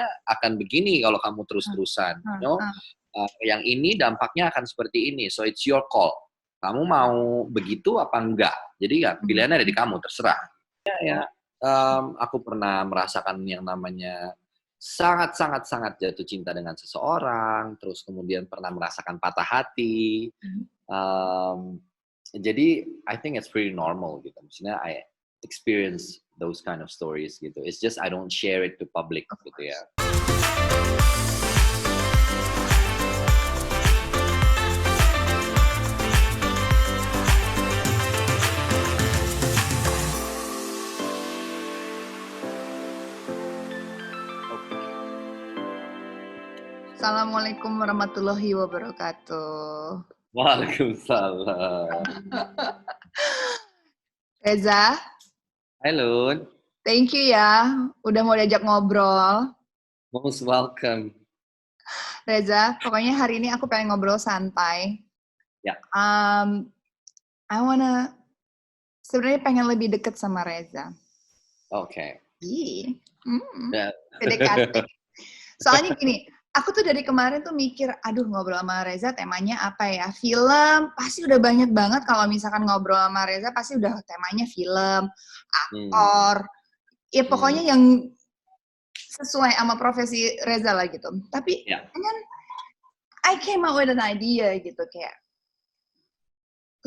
akan begini kalau kamu terus-terusan. Yang ini dampaknya akan seperti ini. So it's your call. Kamu mau begitu apa enggak? Jadi ya pilihannya ada di kamu, terserah. Aku pernah merasakan yang namanya sangat jatuh cinta dengan seseorang, terus kemudian pernah merasakan patah hati. Jadi I think it's pretty normal gitu. Maksudnya I experience those kind of stories gitu. It's just I don't share it to public gitu ya. Assalamualaikum warahmatullahi wabarakatuh. Waalaikumsalam. Reza. Hai Lun. Thank you ya, udah mau diajak ngobrol. Most welcome. Reza, pokoknya hari ini aku pengen ngobrol santai. Ya. Sebenarnya pengen lebih deket sama Reza. Oke. PDKT. Soalnya gini, aku tuh dari kemarin tuh mikir, aduh ngobrol sama Reza temanya apa ya? Film, pasti udah banyak banget kalau misalkan ngobrol sama Reza pasti udah temanya film, aktor, ya pokoknya yang sesuai sama profesi Reza lah gitu. Tapi kan I came up with an idea gitu kayak,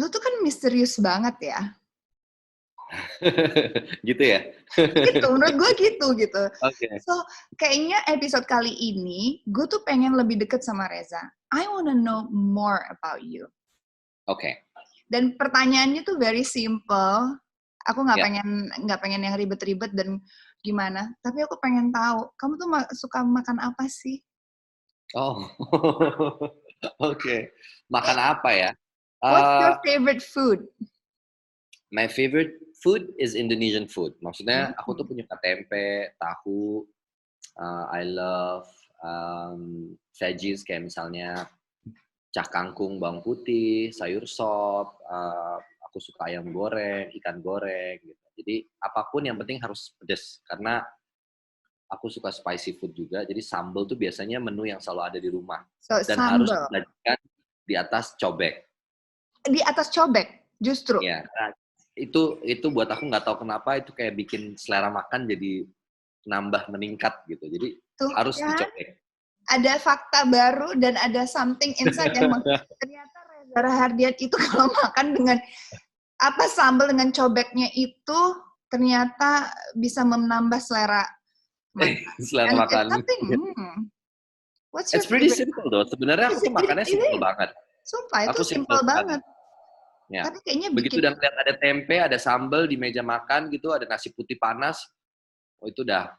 lu tuh kan misterius banget ya. Gitu ya? Gitu, menurut gue gitu. Okay. So, kayaknya episode kali ini, gue tuh pengen lebih deket sama Reza. I wanna know more about you. Oke. Dan pertanyaannya tuh very simple. Aku nggak pengen yang ribet-ribet dan gimana. Tapi aku pengen tahu, kamu tuh suka makan apa sih? Oh, oke. Makan apa ya? What's your favorite food? My favorite food is Indonesian food. Maksudnya aku tuh punya tempe, tahu. I love veggies kayak misalnya cah kangkung, bawang putih, sayur sop. Aku suka ayam goreng, ikan goreng. Gitu. Jadi apapun yang penting harus pedas karena aku suka spicy food juga. Jadi sambal tuh biasanya menu yang selalu ada di rumah dan harus disajikan di atas cobek. Di atas cobek, justru. Ya. Nah, itu buat aku nggak tahu kenapa itu kayak bikin selera makan jadi nambah meningkat gitu. Jadi tuh, harus dicobek. Ada fakta baru dan ada something inside yang ternyata Reza Rahardian itu kalau makan dengan sambal dengan cobeknya itu ternyata bisa menambah selera makan. Selera makan. It's pretty simple though. Sebenarnya aku tuh makannya simple banget. Sumpah itu simple banget. Ya. Tapi kayaknya begitu udah lihat ada tempe, ada sambal di meja makan gitu, ada nasi putih panas, itu udah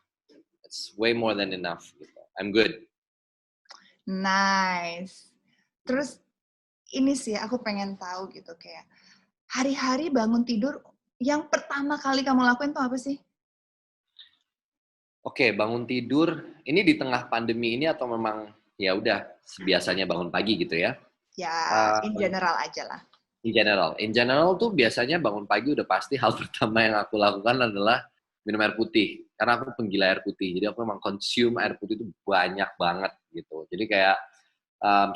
it's way more than enough. Gitu. I'm good. Nice. Terus ini sih aku pengen tahu gitu kayak hari-hari bangun tidur yang pertama kali kamu lakuin tuh apa sih? Oke, bangun tidur ini di tengah pandemi ini atau memang ya udah biasanya bangun pagi gitu ya? Ya, in general aja lah. In general tuh biasanya bangun pagi udah pasti hal pertama yang aku lakukan adalah minum air putih. Karena aku penggila air putih, jadi aku memang consume air putih itu banyak banget gitu. Jadi kayak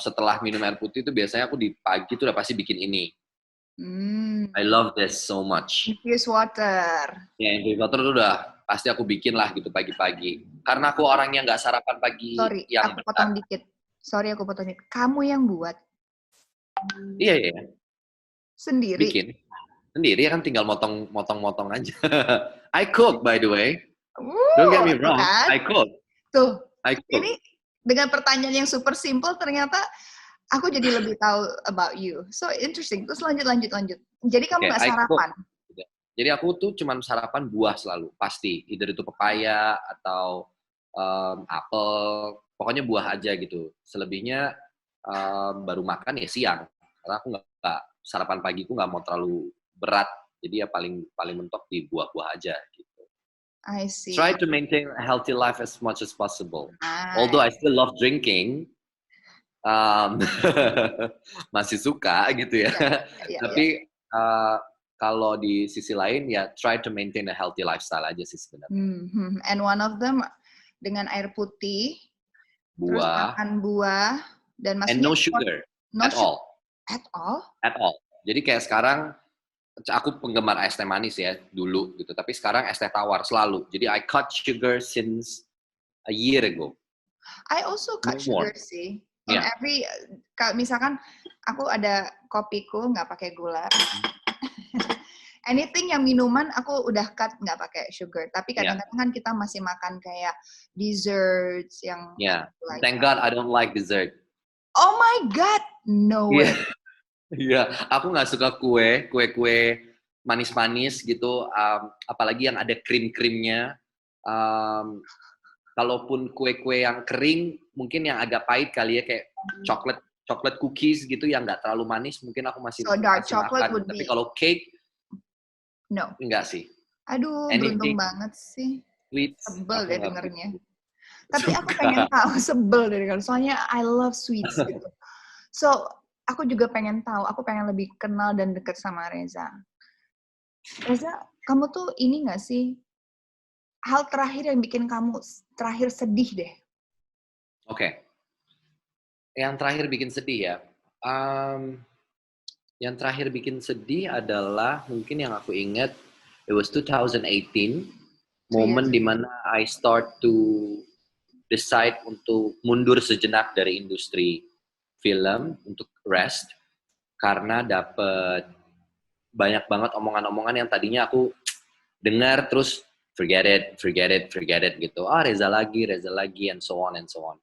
setelah minum air putih itu biasanya aku di pagi tuh udah pasti bikin ini. I love this so much. Infused water. Ya, infused water tuh udah pasti aku bikin lah gitu pagi-pagi. Karena aku orangnya nggak sarapan pagi. Sorry, aku potong dikit. Kamu yang buat? Iya. Sendiri? Bikin. Sendiri kan tinggal motong-motong aja. I cook by the way. Don't get me wrong, kan? I cook. Tuh, ini dengan pertanyaan yang super simple ternyata aku jadi lebih tahu about you. So interesting. Terus lanjut. Jadi kamu nggak sarapan? Jadi aku tuh cuman sarapan buah selalu, pasti. Either itu pepaya atau apel, pokoknya buah aja gitu. Selebihnya baru makan ya siang. Karena aku nggak sarapan pagiku nggak mau terlalu berat. Jadi ya paling mentok di buah-buah aja gitu. I see. Try to maintain a healthy life as much as possible. Although I still love drinking, masih suka gitu ya. Tapi kalau di sisi lain ya try to maintain a healthy lifestyle aja sih sebenarnya. And one of them dengan air putih, terus Buah, makan buah, dan and maksudnya no sugar no at sugar all. at all. At all. Jadi kayak sekarang, aku penggemar es teh manis ya, dulu gitu. Tapi sekarang es teh tawar selalu. Jadi I cut sugar since a year ago. I also cut No sugar more. sih. In Yeah. every, kalau misalkan aku ada kopiku nggak pakai gula. Anything yang minuman aku udah cut nggak pakai sugar. Tapi Yeah. kadang-kadang kan kita masih makan kayak desserts yang Yeah. like. Thank God I don't like dessert. Oh my God, no way. Iya. Iya. Aku nggak suka kue manis-manis gitu. Apalagi yang ada krim-krimnya. Kalaupun kue-kue yang kering, mungkin yang agak pahit kali ya, kayak chocolate cookies gitu yang nggak terlalu manis, mungkin aku masih So dark chocolate makan. would Tapi be kalau cake, no. enggak sih. Aduh, beruntung Anything banget sih. sweets, Sebel aku deh nggak dengernya. begitu Tapi aku pengen suka. tahu, sebel dari kan. Soalnya I love sweets gitu. So, aku juga pengen tahu, aku pengen lebih kenal dan deket sama Reza. Reza, kamu tuh ini nggak sih, hal terakhir yang bikin kamu terakhir sedih deh? Oke. Yang terakhir bikin sedih ya. Yang terakhir bikin sedih adalah mungkin yang aku ingat, it was 2018, momen dimana I start to decide untuk mundur sejenak dari industri film untuk rest karena dapet banyak banget omongan-omongan yang tadinya aku dengar terus forget it gitu. Reza lagi, and so on and so on.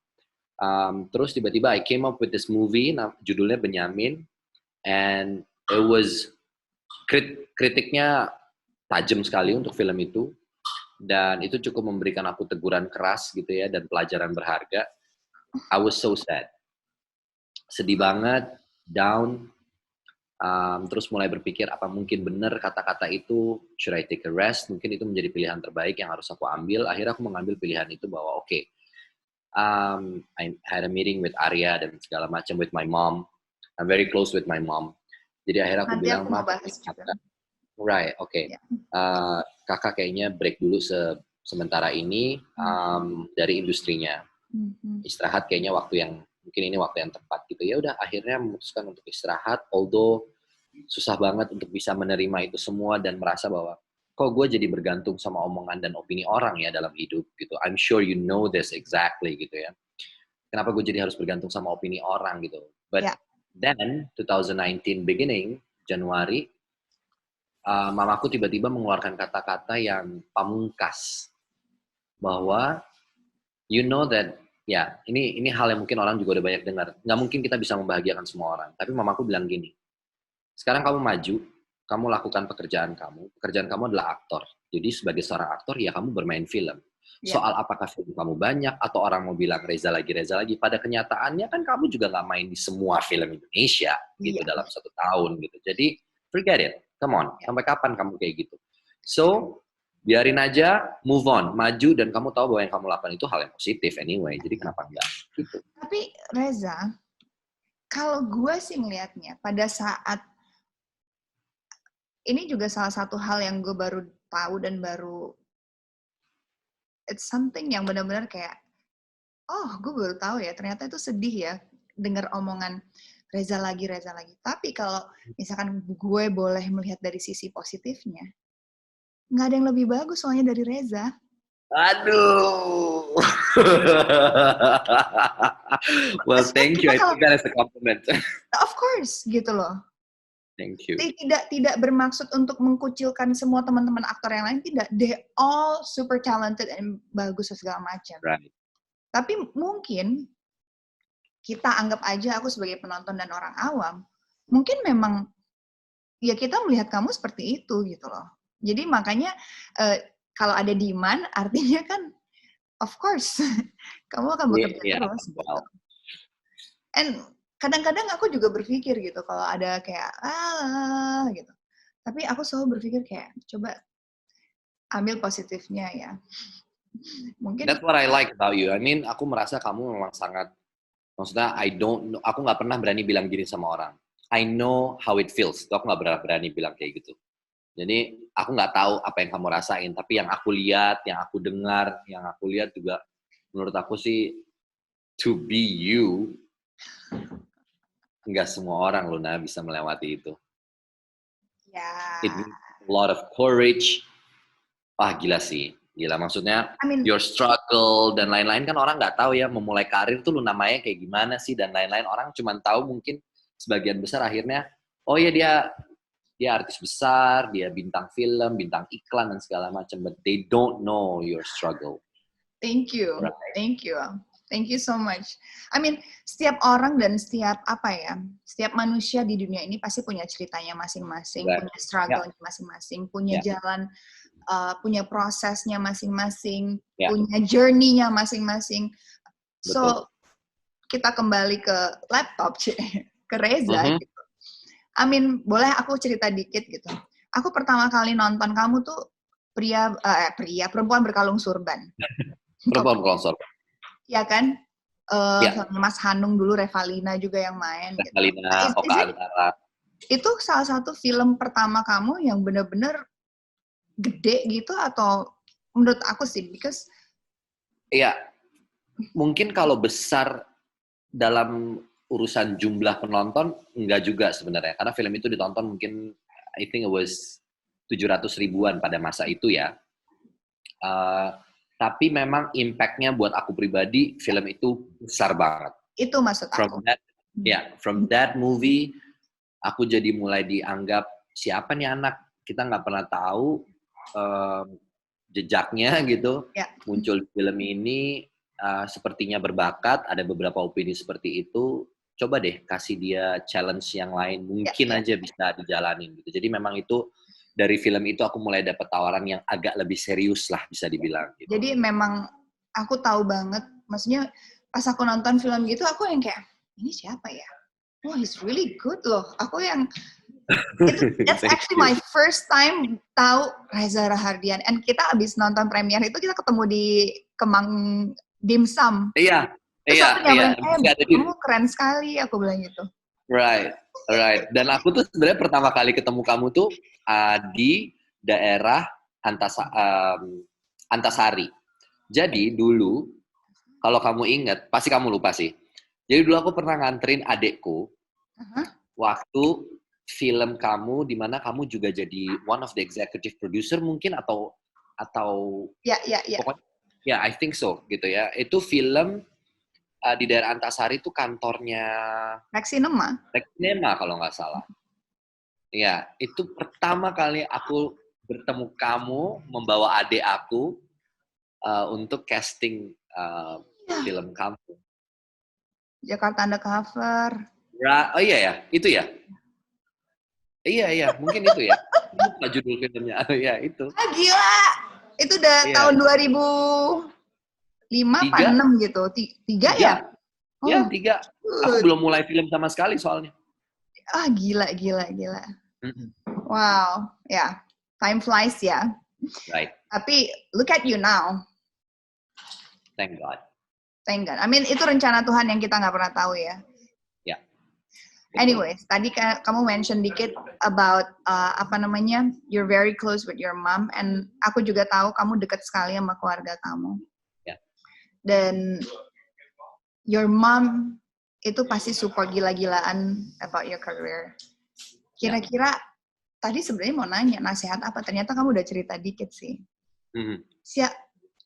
Terus tiba-tiba I came up with this movie, judulnya Benyamin, and it was kritiknya tajam sekali untuk film itu, dan itu cukup memberikan aku teguran keras gitu ya, dan pelajaran berharga. I was so sad, sedih banget, down, terus mulai berpikir apa mungkin benar kata-kata itu, should I take a rest, mungkin itu menjadi pilihan terbaik yang harus aku ambil. Akhirnya aku mengambil pilihan itu bahwa oke, I had a meeting with Arya dan segala macam, with my mom. I'm very close with my mom. Jadi akhirnya aku Nanti bilang, aku mau bahas juga. Right, oke. Okay. Yeah. Kakak kayaknya break dulu sementara ini dari industrinya. Istirahat kayaknya mungkin ini waktu yang tepat gitu. Ya udah, akhirnya memutuskan untuk istirahat, although susah banget untuk bisa menerima itu semua dan merasa bahwa kok gue jadi bergantung sama omongan dan opini orang ya dalam hidup gitu. I'm sure you know this exactly gitu ya. Kenapa gue jadi harus bergantung sama opini orang gitu. But then 2019 beginning, Januari, mamaku tiba-tiba mengeluarkan kata-kata yang pamungkas bahwa you know that ya ini hal yang mungkin orang juga udah banyak dengar, nggak mungkin kita bisa membahagiakan semua orang, tapi mamaku bilang gini, sekarang kamu maju, kamu lakukan pekerjaan kamu adalah aktor, jadi sebagai seorang aktor ya kamu bermain film. Soal apakah film kamu banyak atau orang mau bilang Reza lagi, pada kenyataannya kan kamu juga nggak main di semua film Indonesia gitu dalam 1 tahun gitu, jadi forget it. Come on, sampai kapan kamu kayak gitu? So, biarin aja, move on, maju, dan kamu tahu bahwa yang kamu lakukan itu hal yang positif anyway, jadi kenapa enggak? Gitu. Tapi Reza, kalau gue sih ngelihatnya, pada saat, ini juga salah satu hal yang gue baru tahu dan baru, it's something yang benar-benar kayak, oh gue baru tahu ya, ternyata itu sedih ya, dengar omongan, Reza lagi. Tapi kalau misalkan gue boleh melihat dari sisi positifnya, nggak ada yang lebih bagus soalnya dari Reza. Aduh. Well, thank you. I think that is a compliment. Of course, gitu loh. Thank you. Tidak bermaksud untuk mengkucilkan semua teman-teman aktor yang lain, tidak. They all super talented and bagus segala macam. Right. Tapi mungkin kita anggap aja aku sebagai penonton dan orang awam, mungkin memang ya kita melihat kamu seperti itu gitu loh. Jadi makanya kalau ada demand artinya kan of course kamu akan bekerja terus gitu. And kadang-kadang aku juga berpikir gitu kalau ada kayak gitu. Tapi aku selalu berpikir kayak coba ambil positifnya ya. Mungkin that's what I like about you. I mean, aku merasa kamu memang sangat, maksudnya aku nggak pernah berani bilang gini sama orang. I know how it feels. Aku nggak berani bilang kayak gitu. Jadi aku nggak tahu apa yang kamu rasain, tapi yang aku lihat, yang aku dengar, yang aku lihat juga menurut aku sih to be you, nggak semua orang Luna bisa melewati itu. Ya. It needs a lot of courage. Wah gila sih, gila maksudnya your struggle dan lain-lain kan orang nggak tahu ya memulai karir tuh Luna Maya kayak gimana sih dan lain-lain, orang cuma tahu mungkin sebagian besar akhirnya oh ya dia artis besar, dia bintang film, bintang iklan dan segala macam, but they don't know your struggle. Thank you, right? Thank you so much. Setiap orang dan setiap manusia di dunia ini pasti punya ceritanya masing-masing, Right. punya struggle-nya masing-masing, punya jalan, punya prosesnya masing-masing, punya journey-nya masingmasing. So kita kembali ke laptop, ke Reza gitu. Boleh aku cerita dikit gitu. Aku pertama kali nonton kamu tuh perempuan berkalung surban. Perempuan berkalung surban. Iya kan? Mas Hanung dulu, Revalina juga yang main. Revalina, gitu. Oka Antara. Itu salah satu film pertama kamu yang benar-benar gede gitu atau menurut aku sih, because iya, mungkin kalau besar dalam urusan jumlah penonton enggak juga sebenarnya, karena film itu ditonton mungkin I think it was 700 ribuan pada masa itu ya. Tapi memang impact-nya buat aku pribadi film itu besar banget. Itu maksud aku. From that movie aku jadi mulai dianggap siapa nih anak, kita nggak pernah tahu jejaknya gitu. Muncul di film ini sepertinya berbakat, ada beberapa opini seperti itu. Coba deh kasih dia challenge yang lain, mungkin aja bisa dijalanin gitu. Jadi memang itu dari film itu aku mulai dapat tawaran yang agak lebih serius lah bisa dibilang. Gitu. Jadi memang aku tahu banget, maksudnya pas aku nonton film gitu aku yang kayak ini siapa ya? Oh, he's really good loh. Aku yang that's actually my first time tahu Reza Rahardian. And kita abis nonton premier itu kita ketemu di Kemang Dimsum. Iya. Terus aku nyamperin, kamu keren sekali, aku bilang gitu. Right. Dan aku tuh sebenarnya pertama kali ketemu kamu tuh di daerah Antasari. Jadi dulu, kalau kamu ingat, pasti kamu lupa sih. Jadi dulu aku pernah nganterin adekku waktu film kamu, di mana kamu juga jadi one of the executive producer mungkin atau pokoknya ya I think so gitu ya. Itu film di daerah Antasari itu kantornya Rexinema kalau nggak salah. Ya, itu pertama kali aku bertemu kamu membawa adik aku untuk casting film kamu. Jakarta Undercover. Oh iya ya, itu ya. Iya, mungkin itu ya. Lupa judul filmnya. Ya, itu. Gila. Itu udah tahun 2005 apa 6 gitu. 3 ya? Iya, 3. Aku belum mulai film sama sekali soalnya. Gila. Wow, time flies ya. Right. Tapi look at you now. Thank God. Itu rencana Tuhan yang kita nggak pernah tahu ya. Ya. Anyways, tadi kamu mention dikit about you're very close with your mom, and aku juga tahu kamu dekat sekali sama keluarga kamu. Ya. Dan your mom itu pasti support gila-gilaan about your career. Kira-kira tadi sebenarnya mau nanya nasihat apa? Ternyata kamu udah cerita dikit sih.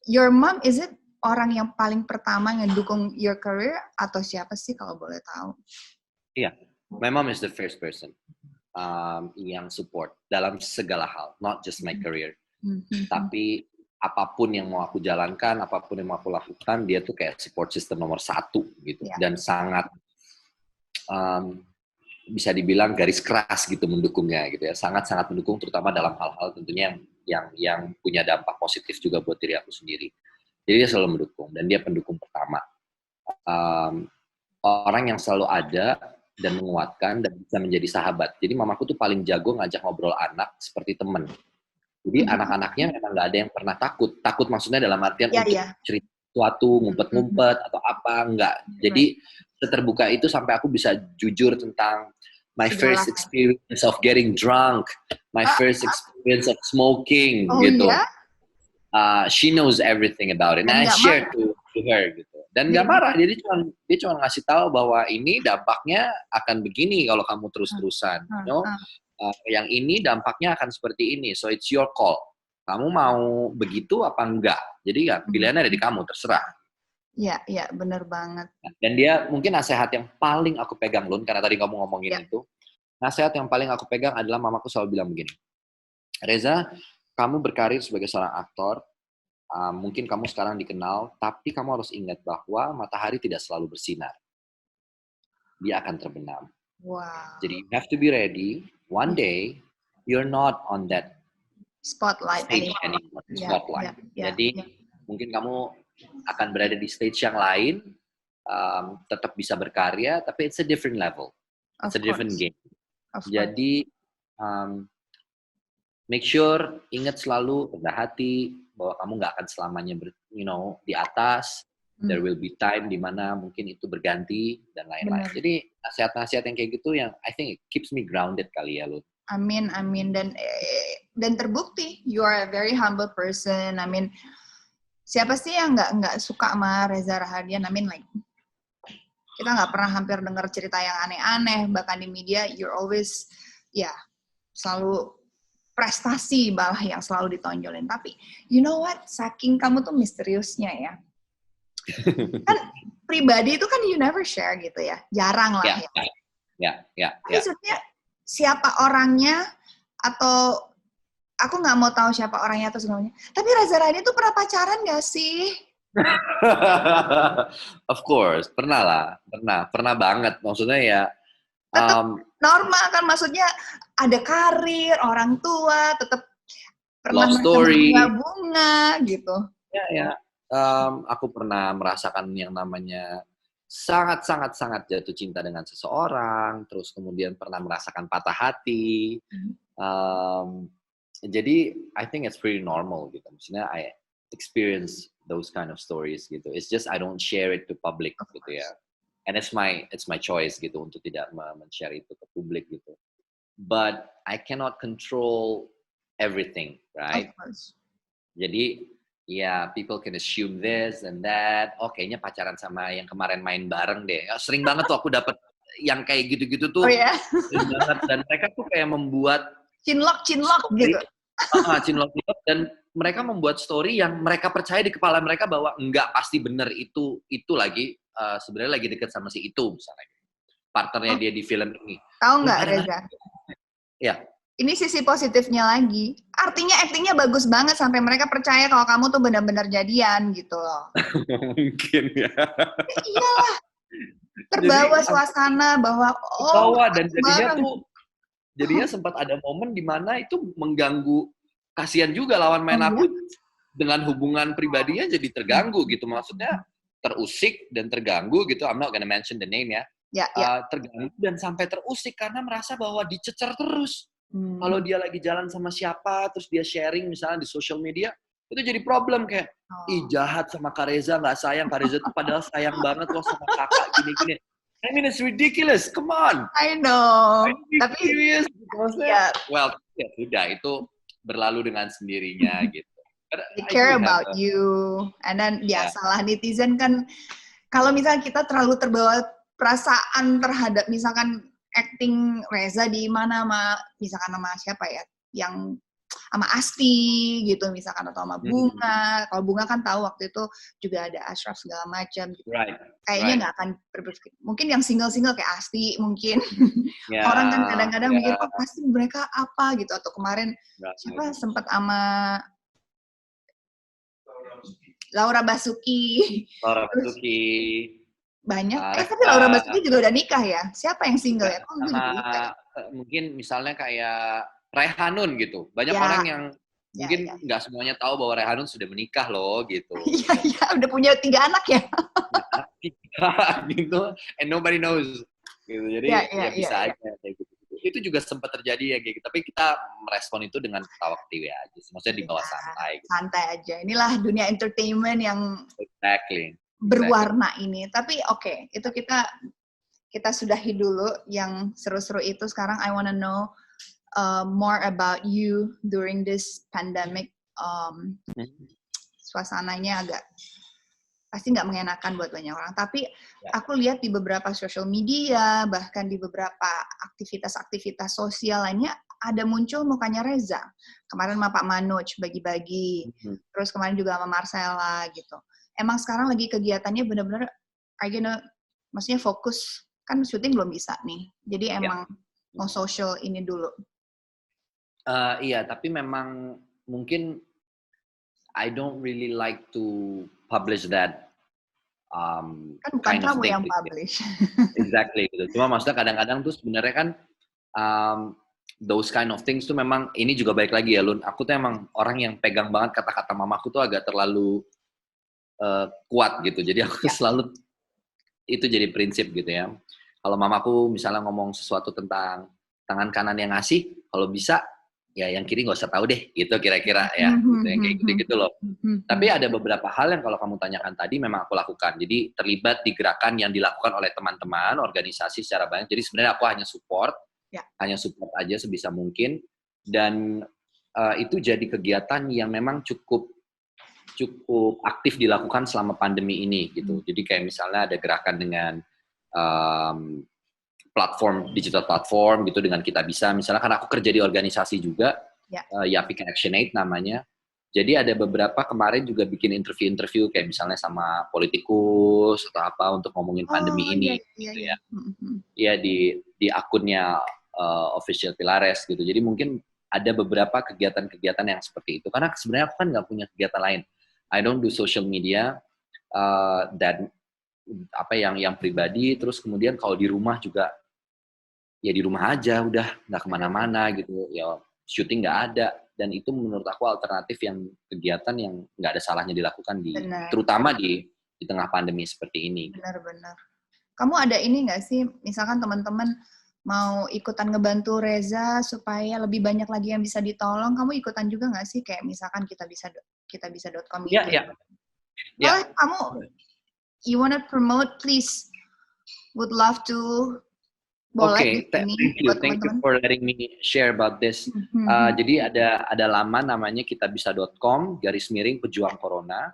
Your mom, is it orang yang paling pertama ngedukung your career atau siapa sih kalau boleh tahu? Iya, my mom is the first person yang support dalam segala hal, not just my career. Tapi apapun yang mau aku jalankan, apapun yang mau aku lakukan, dia tuh kayak support system nomor 1 gitu. Dan sangat bisa dibilang garis keras gitu mendukungnya gitu ya. Sangat-sangat mendukung, terutama dalam hal-hal tentunya yang punya dampak positif juga buat diri aku sendiri. Jadi dia selalu mendukung, dan dia pendukung pertama. Orang yang selalu ada dan menguatkan dan bisa menjadi sahabat. Jadi mamaku tuh paling jago ngajak ngobrol anak seperti teman. Jadi anak-anaknya memang nggak ada yang pernah takut. Takut maksudnya dalam artian untuk cerita sesuatu, ngumpet-ngumpet atau apa, enggak. Jadi seterbuka itu sampai aku bisa jujur tentang my first experience of getting drunk, my first experience of smoking gitu. Yeah? She knows everything about it. And I share to to her gitu. Dan nggak marah, dia cuma ngasih tahu bahwa ini dampaknya akan begini kalau kamu terus-terusan. Yang ini dampaknya akan seperti ini. So it's your call. Kamu mau begitu apa enggak? Jadi ya pilihannya ada di kamu, terserah. Iya, benar banget. Dan dia mungkin nasihat yang paling aku pegang, Lun, karena tadi kamu ngomongin itu. Nasihat yang paling aku pegang adalah mamaku selalu bilang begini. Reza, kamu berkarir sebagai seorang aktor, mungkin kamu sekarang dikenal, tapi kamu harus ingat bahwa matahari tidak selalu bersinar. Dia akan terbenam. Wow. Jadi you have to be ready. One day, you're not on that spotlight anymore. Spotlight. Jadi mungkin kamu akan berada di stage yang lain, tetap bisa berkarya, tapi it's a different level. It's a different game. Jadi make sure, ingat selalu, rendah hati, bahwa kamu nggak akan selamanya di atas. There will be time di mana mungkin itu berganti dan lain-lain. Jadi nasihat-nasihat yang kayak gitu yang I think it keeps me grounded kali ya, Lu. Amin. Dan terbukti you are a very humble person. I mean, siapa sih yang nggak suka sama Reza Rahadian? I mean, like, kita nggak pernah hampir dengar cerita yang aneh-aneh, bahkan di media you're always selalu prestasi malah yang selalu ditonjolin. Tapi you know what, saking kamu tuh misteriusnya ya, kan pribadi itu kan you never share gitu ya, jarang lah ya. Maksudnya siapa orangnya, atau aku nggak mau tahu siapa orangnya atau semuanya. Tapi Reza Rahadian tuh pernah pacaran nggak sih? Of course, pernah banget. Maksudnya ya. Tetap normal kan, maksudnya ada karir, orang tua, tetap pernah bunga gitu. Ya. Aku pernah merasakan yang namanya sangat jatuh cinta dengan seseorang, terus kemudian pernah merasakan patah hati. Jadi I think it's pretty normal gitu. Maksudnya I experience those kind of stories gitu. It's just I don't share it to public gitu ya. And it's my choice gitu untuk tidak men-share itu ke publik gitu. But I cannot control everything, right? Of course. Jadi people can assume this and that. Oh, kayaknya pacaran sama yang kemarin main bareng deh. Sering banget tuh aku dapat yang kayak gitu-gitu tuh. Sering banget. Dan mereka tuh kayak membuat cinlok gitu. Cinlok dan mereka membuat story yang mereka percaya di kepala mereka bahwa enggak pasti bener itu lagi sebenarnya lagi deket sama si itu misalnya. Partnernya dia di film ini. Tahu nggak Reza? Ya. Ini sisi positifnya lagi. Artinya aktingnya bagus banget sampai mereka percaya kalau kamu tuh benar-benar jadian gitu loh. Mungkin ya. Iyalah. Terbawa suasana bahwa dan jadinya sempat ada momen di mana itu mengganggu, kasihan juga lawan main aku dengan hubungan pribadinya jadi terganggu gitu. Maksudnya terusik dan terganggu gitu. I'm not gonna mention the name ya. Terganggu dan sampai terusik karena merasa bahwa dicecer terus. Kalau dia lagi jalan sama siapa, terus dia sharing misalnya di social media, itu jadi problem kayak, jahat sama Kak Reza, nggak sayang. Kak Reza tuh padahal sayang banget loh sama kakak, gini-gini. I mean, it's ridiculous, come on. I know. Tapi, serious. Well, ya sudah, itu berlalu dengan sendirinya gitu. They care about you. And then, salah netizen kan, kalau misalnya kita terlalu terbawa perasaan terhadap misalkan acting Reza di mana misalkan sama siapa ya, yang sama Asti gitu misalkan, atau sama Bunga. Kalau Bunga kan tahu waktu itu juga ada Ashraf segala macam gitu. Kayaknya nggak akan berpikir. Mungkin yang single kayak Asti mungkin. Orang kan kadang-kadang mikir pasti mereka apa gitu, atau kemarin siapa sempat sama Laura Basuki. Banyak. Tapi Laura Basuki juga udah nikah ya? Siapa yang single ya? Mungkin misalnya kayak Raihanun gitu. Banyak orang yang mungkin nggak semuanya tahu bahwa Raihanun sudah menikah loh gitu. Iya, udah punya 3 anak ya? gitu. And nobody knows. Gitu. Jadi bisa aja kayak gitu. Itu juga sempat terjadi ya kayak gitu. Tapi kita merespon itu dengan ketawa ketiwi aja. Maksudnya di bawah santai. Gitu. Santai aja. Inilah dunia entertainment yang exactly. berwarna ini. Tapi oke, itu kita sudahi dulu yang seru-seru itu. Sekarang I wanna know more about you during this pandemic. Suasananya agak pasti nggak mengenakan buat banyak orang. Tapi Ya. aku lihat di beberapa social media, bahkan di beberapa aktivitas-aktivitas sosial lainnya, ada muncul mukanya Reza. Kemarin sama Pak Manoj bagi-bagi, terus kemarin juga sama Marcella gitu. Emang sekarang lagi kegiatannya benar-benar kayak maksudnya fokus, kan syuting belum bisa nih. Jadi emang mau social ini dulu. Iya, tapi memang mungkin I don't really like to publish that Kan bukan kind of kamu thing. yang Gitu. publish. Exactly. Gitu. Cuma maksudnya kadang-kadang tuh sebenarnya kan those kind of things tuh memang ini juga baik lagi ya Lun. Aku tuh emang orang yang pegang banget kata-kata mamaku tuh agak terlalu kuat gitu. Jadi aku selalu itu jadi prinsip gitu ya. Kalau mamaku misalnya ngomong sesuatu tentang tangan kanan yang ngasih, kalau bisa ya yang kiri nggak usah tahu deh, gitu kira-kira ya, gitu yang kayak gitu-gitu loh. Tapi ada beberapa hal yang kalau kamu tanyakan tadi memang aku lakukan. Jadi terlibat di gerakan yang dilakukan oleh teman-teman, organisasi secara banyak. Jadi sebenarnya aku hanya support aja sebisa mungkin. Dan itu jadi kegiatan yang memang cukup aktif dilakukan selama pandemi ini gitu. Jadi kayak misalnya ada gerakan dengan digital platform gitu dengan Kita Bisa. Misalnya karena aku kerja di organisasi juga, Yapik Actionate namanya. Jadi ada beberapa kemarin juga bikin interview kayak misalnya sama politikus atau apa untuk ngomongin pandemi ini gitu ya. Iya di akunnya official Pilares gitu. Jadi mungkin ada beberapa kegiatan-kegiatan yang seperti itu. Karena sebenarnya aku kan nggak punya kegiatan lain. I don't do social media dan apa yang pribadi. Terus kemudian kalau di rumah juga ya di rumah aja udah nggak kemana-mana gitu. Ya syuting nggak ada. Dan itu menurut aku alternatif yang kegiatan yang nggak ada salahnya dilakukan terutama di tengah pandemi seperti ini. Benar-benar. Kamu ada ini nggak sih, misalkan teman-teman mau ikutan ngebantu Reza supaya lebih banyak lagi yang bisa ditolong, kamu ikutan juga nggak sih? Kayak misalkan kitabisa.com gitu. Iya. Boleh kamu, you wanna promote, please. Would love to. Boleh Oke, thank you for letting me share about this. Jadi ada laman namanya kitabisa.com /pejuang corona.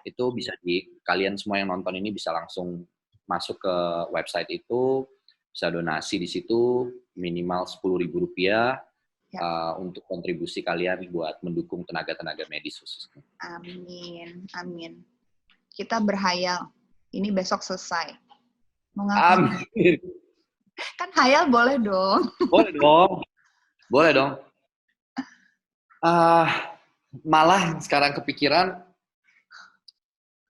Itu bisa kalian semua yang nonton ini bisa langsung masuk ke website itu, bisa donasi di situ minimal Rp10.000 untuk kontribusi kalian buat mendukung tenaga-tenaga medis khususnya. Amin. Kita berhayal ini besok selesai. Amin. Kan hayal boleh dong. Boleh dong. Malah sekarang kepikiran,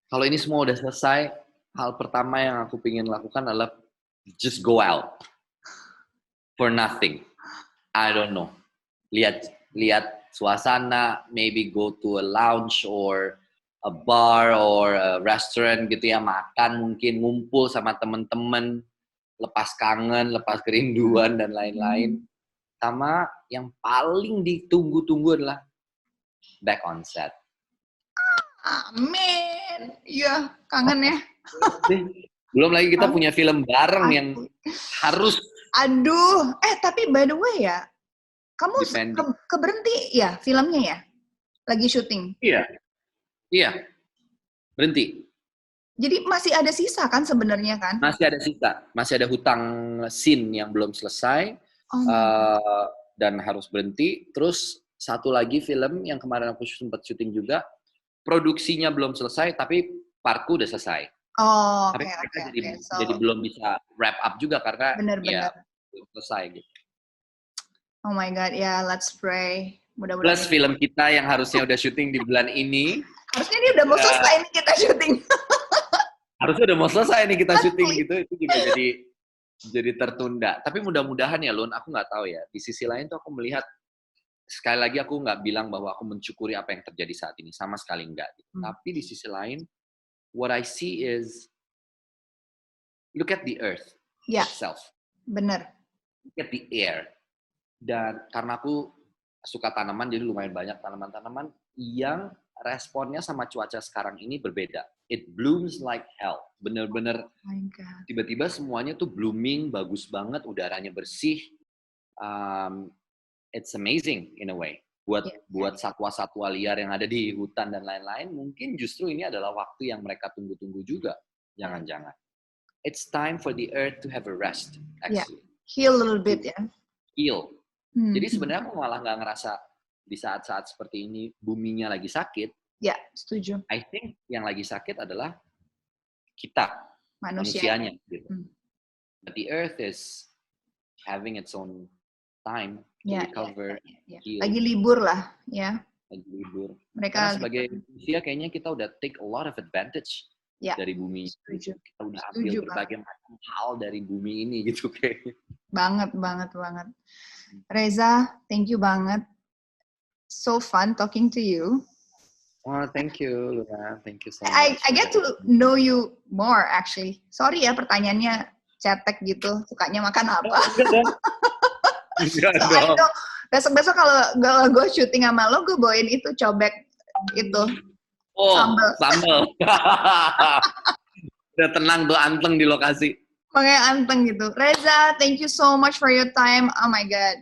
kalau ini semua udah selesai, hal pertama yang aku pengen lakukan adalah just go out for nothing. I don't know. Lihat suasana, maybe go to a lounge or a bar or a restaurant gitu ya, makan mungkin, ngumpul sama teman-teman, lepas kangen, lepas kerinduan, dan lain-lain. Sama yang paling ditunggu-tunggu adalah back on set. Amin. Iya, kangen ya. Belum lagi kita punya film bareng yang harus. Aduh, tapi by the way ya, kamu keberhenti ya filmnya ya? Lagi syuting? Iya. Berhenti. Jadi masih ada sisa kan sebenarnya kan? Masih ada sisa, masih ada hutang scene yang belum selesai dan harus berhenti. Terus satu lagi film yang kemarin aku sempat syuting juga, produksinya belum selesai tapi partku udah selesai. Tapi jadi belum bisa wrap up juga karena ya belum selesai gitu. Oh my God, ya let's pray. Mudah-mudahan. Plus film kita yang harusnya udah syuting di bulan ini. Harusnya ini udah mau selesai nih kita syuting. Harusnya udah mau selesai nih kita syuting gitu, itu juga jadi tertunda. Tapi mudah-mudahan ya Lun, aku nggak tahu ya. Di sisi lain tuh aku melihat, sekali lagi aku nggak bilang bahwa aku mensyukuri apa yang terjadi saat ini, sama sekali nggak. Tapi di sisi lain, what I see is, look at the earth itself. Bener. Look at the air. Dan karena aku suka tanaman, jadi lumayan banyak tanaman-tanaman yang responnya sama cuaca sekarang ini berbeda. It blooms like hell. Bener-bener tiba-tiba semuanya tuh blooming, bagus banget, udaranya bersih. It's amazing in a way. buat satwa-satwa liar yang ada di hutan dan lain-lain, mungkin justru ini adalah waktu yang mereka tunggu-tunggu juga. Jangan-jangan. It's time for the earth to have a rest, actually. Heal a little bit, ya. Heal. Jadi sebenarnya aku malah nggak ngerasa di saat-saat seperti ini buminya lagi sakit. Ya, setuju. I think yang lagi sakit adalah kita, manusianya. Gitu. But the earth is having its own time to recover. Heal. Lagi libur lah, ya. Lagi libur. Mereka karena sebagai manusia kayaknya kita udah take a lot of advantage dari bumi. Setuju. Kita udah ambil berbagai macam hal dari bumi ini gitu kayaknya. Banget. Reza, thank you banget. So fun talking to you. Oh, thank you, Luna. Thank you so much. I get to know you more actually. Sorry ya pertanyaannya cetek gitu. Sukanya makan apa? So, besok-besok kalau gue syuting sama lo, gue bawain itu cobek itu. Sambal. Udah tenang tuh, anteng di lokasi. Makanya anteng gitu. Reza, thank you so much for your time. Oh my God.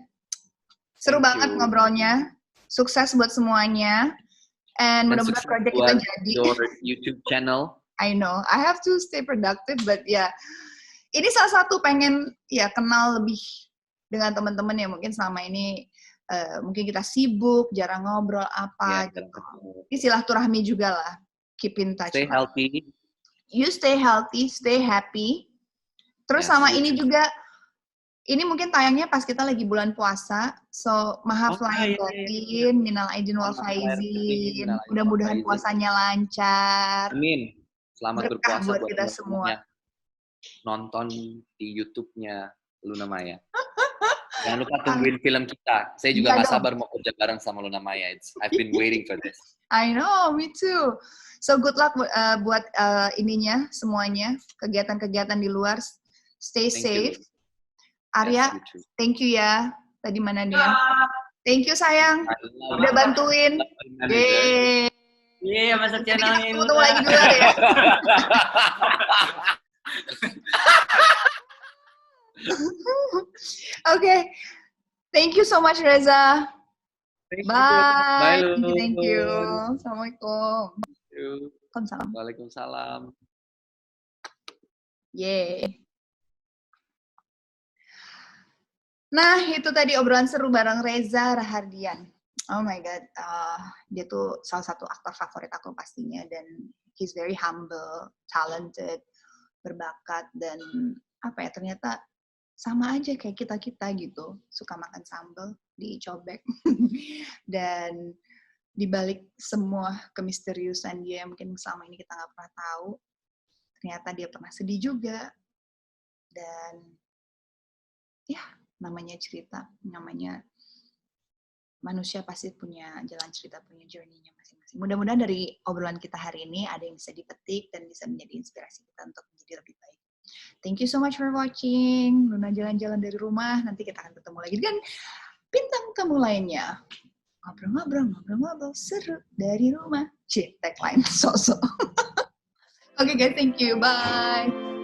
Seru banget ngobrolnya. Sukses buat semuanya. And mudah-mudahan project kita jadi. Your YouTube channel. I know. I have to stay productive, but ya. Ini salah satu pengen kenal lebih dengan teman-teman yang mungkin selama ini mungkin kita sibuk, jarang ngobrol apa gitu. Ini silaturahmi juga lah. Keep in touch. Stay healthy. You stay healthy, stay happy. Terus sama ini juga, ini mungkin tayangnya pas kita lagi bulan puasa. So, maaf lahir batin, minal aidin wal faizin. Mudah-mudahan puasanya lancar. Amin. Selamat berpuasa buat kita semua. Nonton di YouTube-nya Luna Maya. Jangan lupa tungguin film kita. Saya juga nggak sabar mau kerja bareng sama Luna Maya. I've been waiting for this. I know, me too. So good luck buat ininya semuanya, kegiatan-kegiatan di luar. Stay safe. Arya, thank you ya. Tadi mana dia? Thank you sayang. Udah bantuin. Iya, masuk channel ini. Ketemu lagi dulu ya. Okay. Thank you so much, Reza. Bye. Thank you. Assalamualaikum. Waalaikumsalam. Yeay. Nah, itu tadi obrolan seru bareng Reza Rahardian. Oh my God, dia tuh salah satu aktor favorit aku pastinya, dan he's very humble, talented, berbakat, dan ternyata sama aja kayak kita-kita gitu, suka makan sambal di cobek. Dan dibalik semua kemisteriusan dia yang mungkin selama ini kita nggak pernah tahu, ternyata dia pernah sedih juga. Dan ya, namanya cerita, namanya manusia pasti punya jalan cerita, punya journey-nya masing-masing. Mudah-mudahan dari obrolan kita hari ini ada yang bisa dipetik dan bisa menjadi inspirasi kita untuk menjadi lebih baik. Thank you so much for watching. Luna jalan-jalan dari rumah. Nanti kita akan ketemu lagi dengan bintang tamu lainnya. Ngobrol-ngobrol seru dari rumah. Tagline sosok. Oke guys, thank you. Bye.